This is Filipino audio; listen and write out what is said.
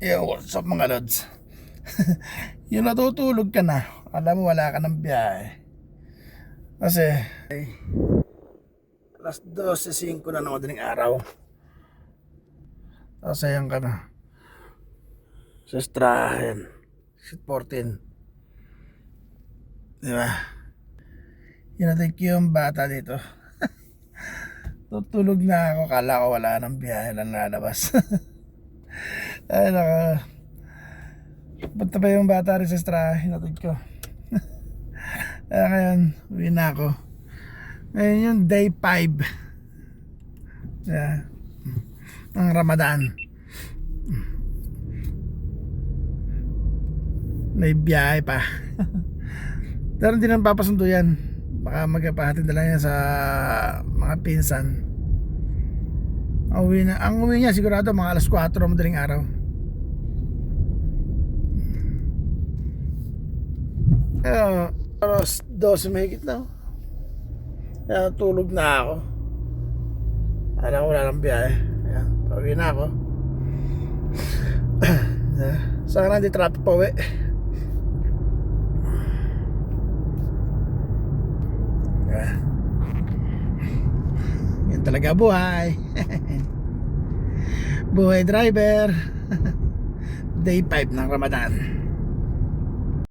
Yo, what's up mga lods? Yung natutulog ka na, alam mo wala ka ng biyahe. Kasi alas 12:05 na ng madaling araw. Tapos ayan ka na sa Strahan, Exit 14. Diba? Yun yung bata dito. Tutulog na ako, kala ko wala ng biyahe lang lalabas. Ay naka, punta pa yung bata rin sa Strahan, hinatid ko. Kaya ngayon, uwi na ako. Ngayon yung day 5 ng Ramadan. May biyahe pa. Pero hindi naman papasundo yan. Baka magpapahatid na lang yan sa mga pinsan. Ang uwi niya sigurado mga alas 4 madaling araw. Alas 12 mahigit na. Kaya tulog na ako. Alam ko wala ng biyahe. Ayan, pauwi na ako. Sana hindi traffic pa uwi. Yan talaga buhay. Buhay driver. Day 5 ng Ramadan.